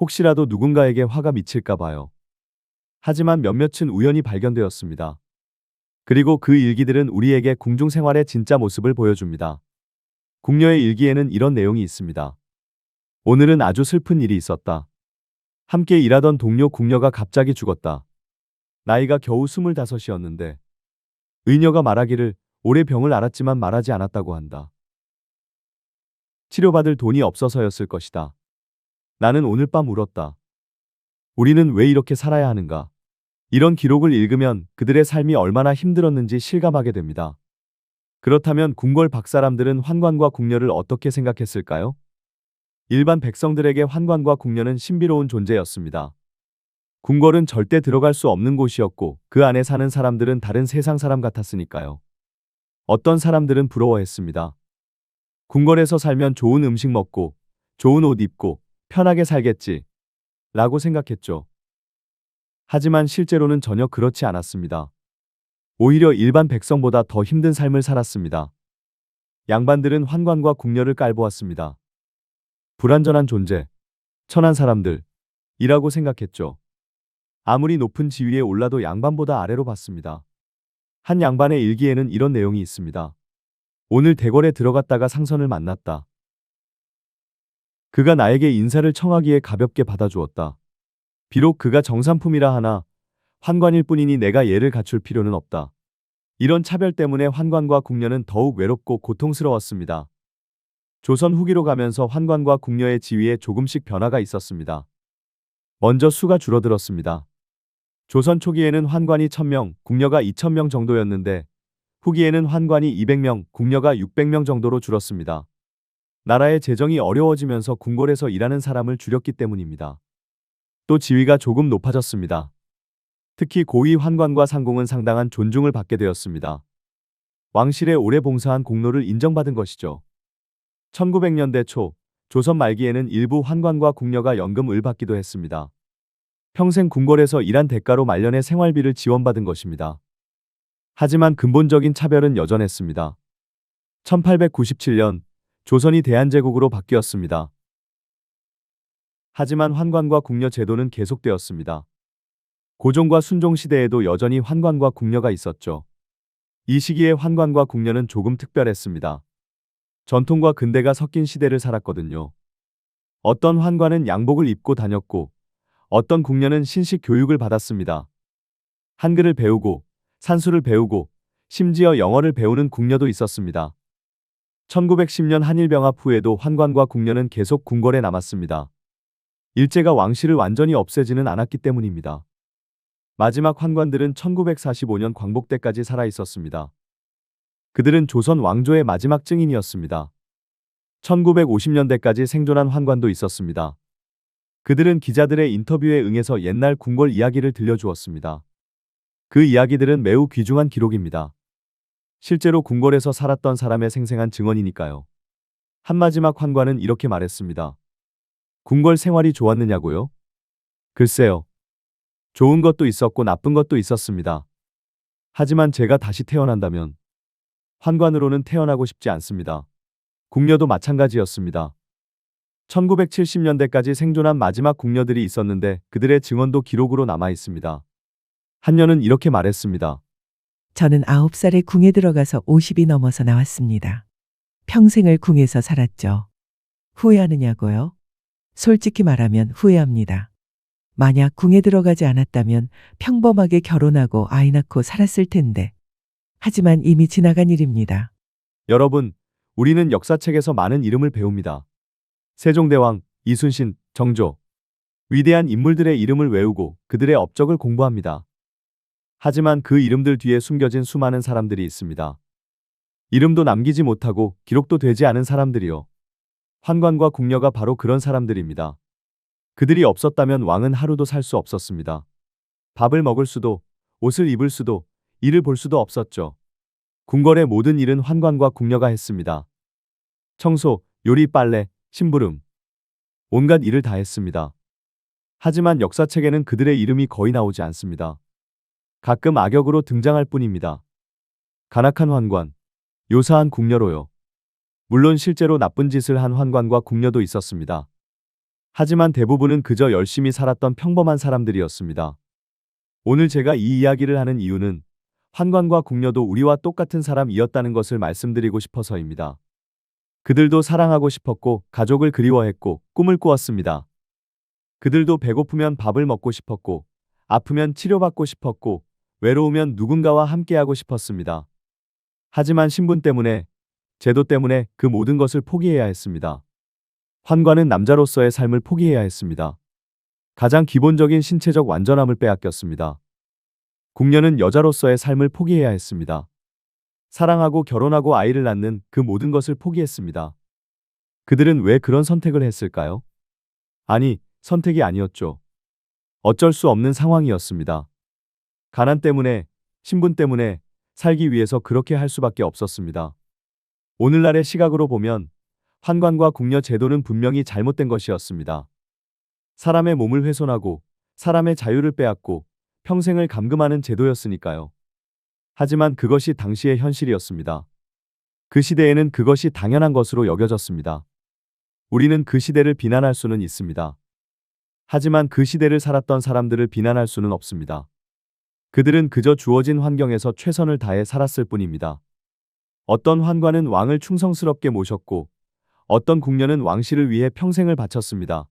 혹시라도 누군가에게 화가 미칠까 봐요. 하지만 몇몇은 우연히 발견되었습니다. 그리고 그 일기들은 우리에게 궁중 생활의 진짜 모습을 보여줍니다. 궁녀의 일기에는 이런 내용이 있습니다. 오늘은 아주 슬픈 일이 있었다. 함께 일하던 동료 궁녀가 갑자기 죽었다. 나이가 겨우 25이었는데 의녀가 말하기를 오래 병을 앓았지만 말하지 않았다고 한다. 치료받을 돈이 없어서였을 것이다. 나는 오늘 밤 울었다. 우리는 왜 이렇게 살아야 하는가? 이런 기록을 읽으면 그들의 삶이 얼마나 힘들었는지 실감하게 됩니다. 그렇다면 궁궐 박사람들은 환관과 궁녀를 어떻게 생각했을까요? 일반 백성들에게 환관과 궁녀는 신비로운 존재였습니다. 궁궐은 절대 들어갈 수 없는 곳이었고 그 안에 사는 사람들은 다른 세상 사람 같았으니까요. 어떤 사람들은 부러워했습니다. 궁궐에서 살면 좋은 음식 먹고 좋은 옷 입고 편하게 살겠지 라고 생각했죠. 하지만 실제로는 전혀 그렇지 않았습니다. 오히려 일반 백성보다 더 힘든 삶을 살았습니다. 양반들은 환관과 궁녀를 깔보았습니다. 불완전한 존재, 천한 사람들이라고 생각했죠. 아무리 높은 지위에 올라도 양반보다 아래로 봤습니다. 한 양반의 일기에는 이런 내용이 있습니다. 오늘 대궐에 들어갔다가 상선을 만났다. 그가 나에게 인사를 청하기에 가볍게 받아주었다. 비록 그가 정삼품이라 하나 환관일 뿐이니 내가 예를 갖출 필요는 없다. 이런 차별 때문에 환관과 궁녀는 더욱 외롭고 고통스러웠습니다. 조선 후기로 가면서 환관과 궁녀의 지위에 조금씩 변화가 있었습니다. 먼저 수가 줄어들었습니다. 조선 초기에는 환관이 1000명, 궁녀가 2000명 정도였는데 후기에는 환관이 200명, 궁녀가 600명 정도로 줄었습니다. 나라의 재정이 어려워지면서 궁궐에서 일하는 사람을 줄였기 때문입니다. 또 지위가 조금 높아졌습니다. 특히 고위 환관과 상공은 상당한 존중을 받게 되었습니다. 왕실에 오래 봉사한 공로를 인정받은 것이죠. 1900년대 초 조선 말기에는 일부 환관과 궁녀가 연금을 받기도 했습니다. 평생 궁궐에서 일한 대가로 말년의 생활비를 지원받은 것입니다. 하지만 근본적인 차별은 여전했습니다. 1897년 조선이 대한제국으로 바뀌었습니다. 하지만 환관과 궁녀 제도는 계속되었습니다. 고종과 순종 시대에도 여전히 환관과 궁녀가 있었죠. 이 시기에 환관과 궁녀는 조금 특별했습니다. 전통과 근대가 섞인 시대를 살았거든요. 어떤 환관은 양복을 입고 다녔고, 어떤 궁녀는 신식 교육을 받았습니다. 한글을 배우고, 산수를 배우고, 심지어 영어를 배우는 궁녀도 있었습니다. 1910년 한일병합 후에도 환관과 궁녀는 계속 궁궐에 남았습니다. 일제가 왕실을 완전히 없애지는 않았기 때문입니다. 마지막 환관들은 1945년 광복대까지 살아 있었습니다. 그들은 조선 왕조의 마지막 증인이었습니다. 1950년대까지 생존한 환관도 있었습니다. 그들은 기자들의 인터뷰에 응해서 옛날 궁궐 이야기를 들려주었습니다. 그 이야기들은 매우 귀중한 기록입니다. 실제로 궁궐에서 살았던 사람의 생생한 증언이니까요. 한마지막 환관은 이렇게 말했습니다. 궁궐 생활이 좋았느냐고요? 글쎄요. 좋은 것도 있었고 나쁜 것도 있었습니다. 하지만 제가 다시 태어난다면 환관으로는 태어나고 싶지 않습니다. 궁녀도 마찬가지였습니다. 1970년대까지 생존한 마지막 궁녀들이 있었는데 그들의 증언도 기록으로 남아 있습니다. 한 여는 이렇게 말했습니다. 저는 9살에 궁에 들어가서 50이 넘어서 나왔습니다. 평생을 궁에서 살았죠. 후회하느냐고요? 솔직히 말하면 후회합니다. 만약 궁에 들어가지 않았다면 평범하게 결혼하고 아이 낳고 살았을 텐데. 하지만 이미 지나간 일입니다. 여러분, 우리는 역사책에서 많은 이름을 배웁니다. 세종대왕, 이순신, 정조. 위대한 인물들의 이름을 외우고 그들의 업적을 공부합니다. 하지만 그 이름들 뒤에 숨겨진 수많은 사람들이 있습니다. 이름도 남기지 못하고 기록도 되지 않은 사람들이요. 환관과 궁녀가 바로 그런 사람들입니다. 그들이 없었다면 왕은 하루도 살 수 없었습니다. 밥을 먹을 수도, 옷을 입을 수도, 일을 볼 수도 없었죠. 궁궐의 모든 일은 환관과 궁녀가 했습니다. 청소, 요리, 빨래, 심부름. 온갖 일을 다 했습니다. 하지만 역사책에는 그들의 이름이 거의 나오지 않습니다. 가끔 악역으로 등장할 뿐입니다. 간악한 환관, 요사한 궁녀로요. 물론 실제로 나쁜 짓을 한 환관과 궁녀도 있었습니다. 하지만 대부분은 그저 열심히 살았던 평범한 사람들이었습니다. 오늘 제가 이 이야기를 하는 이유는 환관과 궁녀도 우리와 똑같은 사람이었다는 것을 말씀드리고 싶어서입니다. 그들도 사랑하고 싶었고 가족을 그리워했고 꿈을 꾸었습니다. 그들도 배고프면 밥을 먹고 싶었고 아프면 치료받고 싶었고 외로우면 누군가와 함께하고 싶었습니다. 하지만 신분 때문에, 제도 때문에 그 모든 것을 포기해야 했습니다. 환관은 남자로서의 삶을 포기해야 했습니다. 가장 기본적인 신체적 완전함을 빼앗겼습니다. 궁녀는 여자로서의 삶을 포기해야 했습니다. 사랑하고 결혼하고 아이를 낳는 그 모든 것을 포기했습니다. 그들은 왜 그런 선택을 했을까요? 아니, 선택이 아니었죠. 어쩔 수 없는 상황이었습니다. 가난 때문에, 신분 때문에 살기 위해서 그렇게 할 수밖에 없었습니다. 오늘날의 시각으로 보면 환관과 궁녀 제도는 분명히 잘못된 것이었습니다. 사람의 몸을 훼손하고 사람의 자유를 빼앗고 평생을 감금하는 제도였으니까요. 하지만 그것이 당시의 현실이었습니다. 그 시대에는 그것이 당연한 것으로 여겨졌습니다. 우리는 그 시대를 비난할 수는 있습니다. 하지만 그 시대를 살았던 사람들을 비난할 수는 없습니다. 그들은 그저 주어진 환경에서 최선을 다해 살았을 뿐입니다. 어떤 환관은 왕을 충성스럽게 모셨고 어떤 궁녀는 왕실을 위해 평생을 바쳤습니다.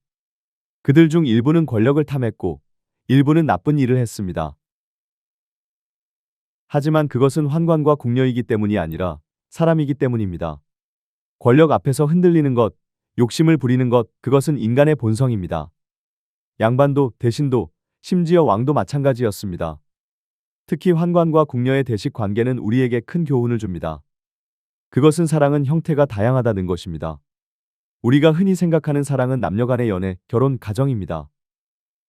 그들 중 일부는 권력을 탐했고 일부는 나쁜 일을 했습니다. 하지만 그것은 환관과 궁녀이기 때문이 아니라 사람이기 때문입니다. 권력 앞에서 흔들리는 것, 욕심을 부리는 것, 그것은 인간의 본성입니다. 양반도, 대신도, 심지어 왕도 마찬가지였습니다. 특히 환관과 궁녀의 대식 관계는 우리에게 큰 교훈을 줍니다. 그것은 사랑은 형태가 다양하다는 것입니다. 우리가 흔히 생각하는 사랑은 남녀 간의 연애, 결혼, 가정입니다.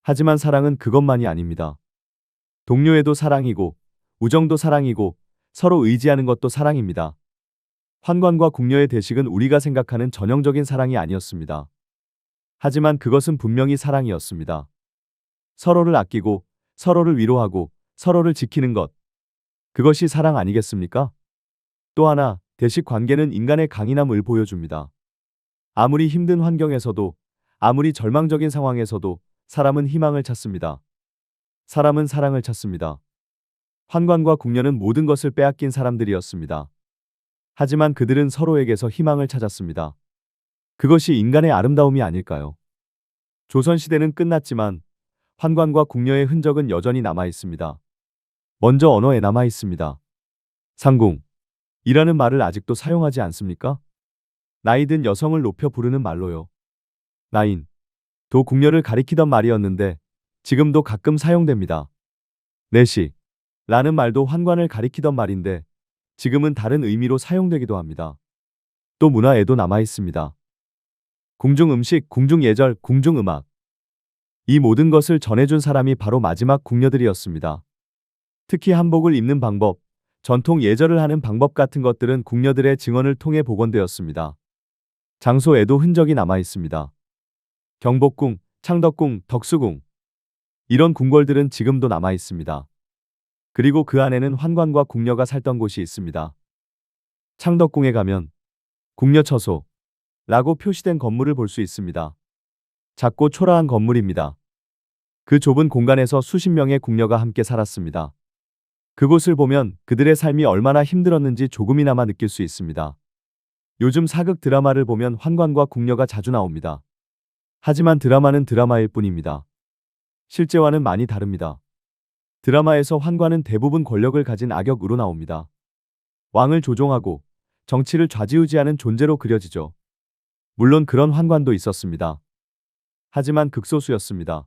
하지만 사랑은 그것만이 아닙니다. 동료애도 사랑이고, 우정도 사랑이고, 서로 의지하는 것도 사랑입니다. 환관과 궁녀의 대식은 우리가 생각하는 전형적인 사랑이 아니었습니다. 하지만 그것은 분명히 사랑이었습니다. 서로를 아끼고, 서로를 위로하고, 서로를 지키는 것. 그것이 사랑 아니겠습니까? 또 하나, 대식 관계는 인간의 강인함을 보여줍니다. 아무리 힘든 환경에서도, 아무리 절망적인 상황에서도 사람은 희망을 찾습니다. 사람은 사랑을 찾습니다. 환관과 궁녀는 모든 것을 빼앗긴 사람들이었습니다. 하지만 그들은 서로에게서 희망을 찾았습니다. 그것이 인간의 아름다움이 아닐까요? 조선시대는 끝났지만 환관과 궁녀의 흔적은 여전히 남아 있습니다. 먼저 언어에 남아 있습니다. 상궁이라는 말을 아직도 사용하지 않습니까? 나이 든 여성을 높여 부르는 말로요. 나인, 도 궁녀를 가리키던 말이었는데 지금도 가끔 사용됩니다. 내시, 라는 말도 환관을 가리키던 말인데 지금은 다른 의미로 사용되기도 합니다. 또 문화에도 남아 있습니다. 궁중 음식, 궁중 예절, 궁중 음악. 이 모든 것을 전해준 사람이 바로 마지막 궁녀들이었습니다. 특히 한복을 입는 방법, 전통 예절을 하는 방법 같은 것들은 궁녀들의 증언을 통해 복원되었습니다. 장소에도 흔적이 남아 있습니다. 경복궁, 창덕궁, 덕수궁. 이런 궁궐들은 지금도 남아 있습니다. 그리고 그 안에는 환관과 궁녀가 살던 곳이 있습니다. 창덕궁에 가면 궁녀처소라고 표시된 건물을 볼 수 있습니다. 작고 초라한 건물입니다. 그 좁은 공간에서 수십 명의 궁녀가 함께 살았습니다. 그곳을 보면 그들의 삶이 얼마나 힘들었는지 조금이나마 느낄 수 있습니다. 요즘 사극 드라마를 보면 환관과 궁녀가 자주 나옵니다. 하지만 드라마는 드라마일 뿐입니다. 실제와는 많이 다릅니다. 드라마에서 환관은 대부분 권력을 가진 악역으로 나옵니다. 왕을 조종하고 정치를 좌지우지하는 존재로 그려지죠. 물론 그런 환관도 있었습니다. 하지만 극소수였습니다.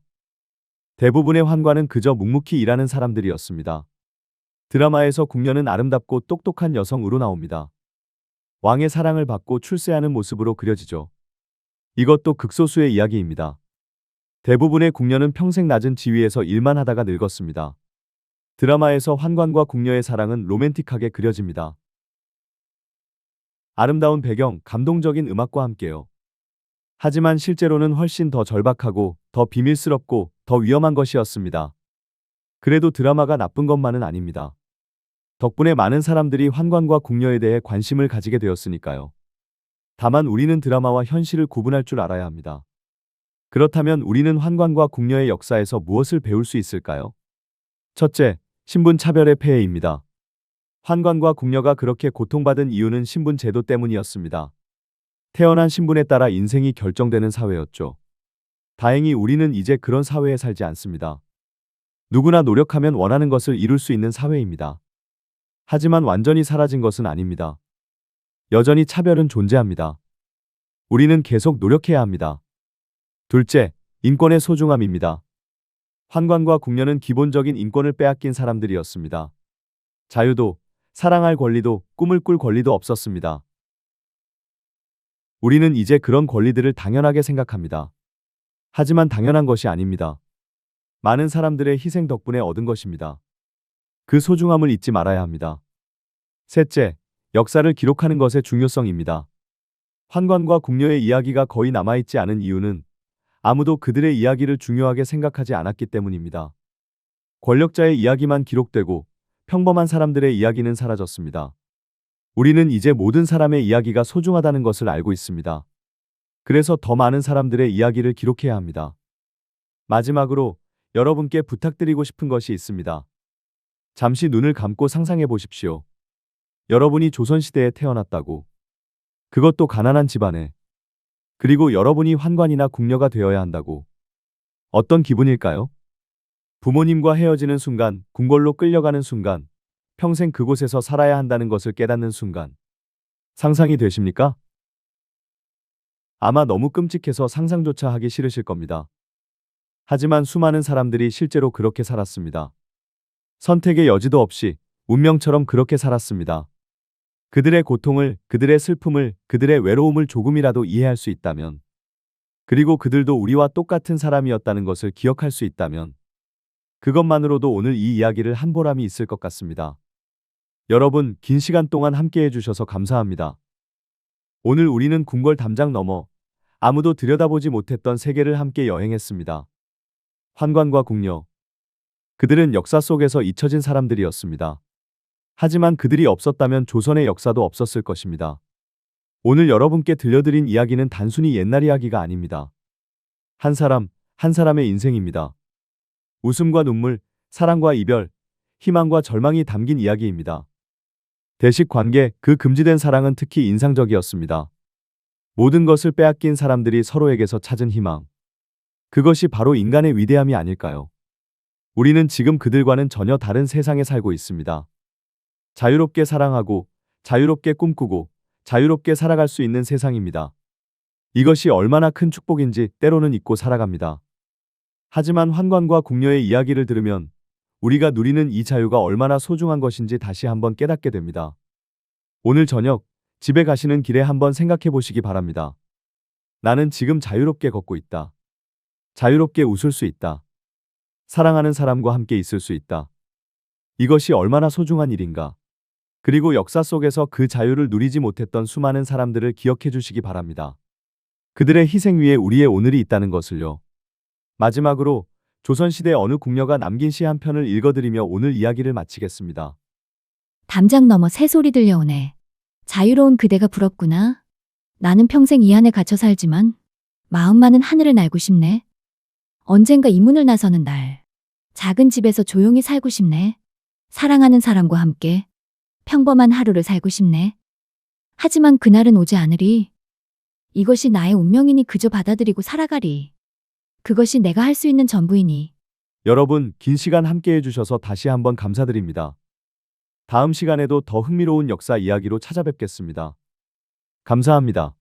대부분의 환관은 그저 묵묵히 일하는 사람들이었습니다. 드라마에서 궁녀는 아름답고 똑똑한 여성으로 나옵니다. 왕의 사랑을 받고 출세하는 모습으로 그려지죠. 이것도 극소수의 이야기입니다. 대부분의 궁녀는 평생 낮은 지위에서 일만 하다가 늙었습니다. 드라마에서 환관과 궁녀의 사랑은 로맨틱하게 그려집니다. 아름다운 배경, 감동적인 음악과 함께요. 하지만 실제로는 훨씬 더 절박하고 더 비밀스럽고 더 위험한 것이었습니다. 그래도 드라마가 나쁜 것만은 아닙니다. 덕분에 많은 사람들이 환관과 궁녀에 대해 관심을 가지게 되었으니까요. 다만 우리는 드라마와 현실을 구분할 줄 알아야 합니다. 그렇다면 우리는 환관과 궁녀의 역사에서 무엇을 배울 수 있을까요? 첫째, 신분 차별의 폐해입니다. 환관과 궁녀가 그렇게 고통받은 이유는 신분 제도 때문이었습니다. 태어난 신분에 따라 인생이 결정되는 사회였죠. 다행히 우리는 이제 그런 사회에 살지 않습니다. 누구나 노력하면 원하는 것을 이룰 수 있는 사회입니다. 하지만 완전히 사라진 것은 아닙니다. 여전히 차별은 존재합니다. 우리는 계속 노력해야 합니다. 둘째, 인권의 소중함입니다. 환관과 궁녀는 기본적인 인권을 빼앗긴 사람들이었습니다. 자유도, 사랑할 권리도, 꿈을 꿀 권리도 없었습니다. 우리는 이제 그런 권리들을 당연하게 생각합니다. 하지만 당연한 것이 아닙니다. 많은 사람들의 희생 덕분에 얻은 것입니다. 그 소중함을 잊지 말아야 합니다. 셋째, 역사를 기록하는 것의 중요성입니다. 환관과 궁녀의 이야기가 거의 남아있지 않은 이유는 아무도 그들의 이야기를 중요하게 생각하지 않았기 때문입니다. 권력자의 이야기만 기록되고 평범한 사람들의 이야기는 사라졌습니다. 우리는 이제 모든 사람의 이야기가 소중하다는 것을 알고 있습니다. 그래서 더 많은 사람들의 이야기를 기록해야 합니다. 마지막으로 여러분께 부탁드리고 싶은 것이 있습니다. 잠시 눈을 감고 상상해 보십시오. 여러분이 조선시대에 태어났다고. 그것도 가난한 집안에. 그리고 여러분이 환관이나 궁녀가 되어야 한다고. 어떤 기분일까요? 부모님과 헤어지는 순간, 궁궐로 끌려가는 순간, 평생 그곳에서 살아야 한다는 것을 깨닫는 순간. 상상이 되십니까? 아마 너무 끔찍해서 상상조차 하기 싫으실 겁니다. 하지만 수많은 사람들이 실제로 그렇게 살았습니다. 선택의 여지도 없이 운명처럼 그렇게 살았습니다. 그들의 고통을, 그들의 슬픔을, 그들의 외로움을 조금이라도 이해할 수 있다면, 그리고 그들도 우리와 똑같은 사람이었다는 것을 기억할 수 있다면, 그것만으로도 오늘 이 이야기를 한 보람이 있을 것 같습니다. 여러분, 긴 시간 동안 함께 해주셔서 감사합니다. 오늘 우리는 궁궐 담장 넘어 아무도 들여다보지 못했던 세계를 함께 여행했습니다. 환관과 궁녀. 그들은 역사 속에서 잊혀진 사람들이었습니다. 하지만 그들이 없었다면 조선의 역사도 없었을 것입니다. 오늘 여러분께 들려드린 이야기는 단순히 옛날 이야기가 아닙니다. 한 사람, 한 사람의 인생입니다. 웃음과 눈물, 사랑과 이별, 희망과 절망이 담긴 이야기입니다. 대식 관계, 그 금지된 사랑은 특히 인상적이었습니다. 모든 것을 빼앗긴 사람들이 서로에게서 찾은 희망. 그것이 바로 인간의 위대함이 아닐까요? 우리는 지금 그들과는 전혀 다른 세상에 살고 있습니다. 자유롭게 사랑하고, 자유롭게 꿈꾸고, 자유롭게 살아갈 수 있는 세상입니다. 이것이 얼마나 큰 축복인지 때로는 잊고 살아갑니다. 하지만 환관과 궁녀의 이야기를 들으면 우리가 누리는 이 자유가 얼마나 소중한 것인지 다시 한번 깨닫게 됩니다. 오늘 저녁 집에 가시는 길에 한번 생각해 보시기 바랍니다. 나는 지금 자유롭게 걷고 있다. 자유롭게 웃을 수 있다. 사랑하는 사람과 함께 있을 수 있다. 이것이 얼마나 소중한 일인가. 그리고 역사 속에서 그 자유를 누리지 못했던 수많은 사람들을 기억해 주시기 바랍니다. 그들의 희생 위에 우리의 오늘이 있다는 것을요. 마지막으로 조선시대 어느 궁녀가 남긴 시 한 편을 읽어드리며 오늘 이야기를 마치겠습니다. 담장 너머 새소리 들려오네. 자유로운 그대가 부럽구나. 나는 평생 이 안에 갇혀 살지만 마음만은 하늘을 날고 싶네. 언젠가 이 문을 나서는 날. 작은 집에서 조용히 살고 싶네. 사랑하는 사람과 함께 평범한 하루를 살고 싶네. 하지만 그날은 오지 않으리. 이것이 나의 운명이니 그저 받아들이고 살아가리. 그것이 내가 할 수 있는 전부이니. 여러분, 긴 시간 함께 해주셔서 다시 한번 감사드립니다. 다음 시간에도 더 흥미로운 역사 이야기로 찾아뵙겠습니다. 감사합니다.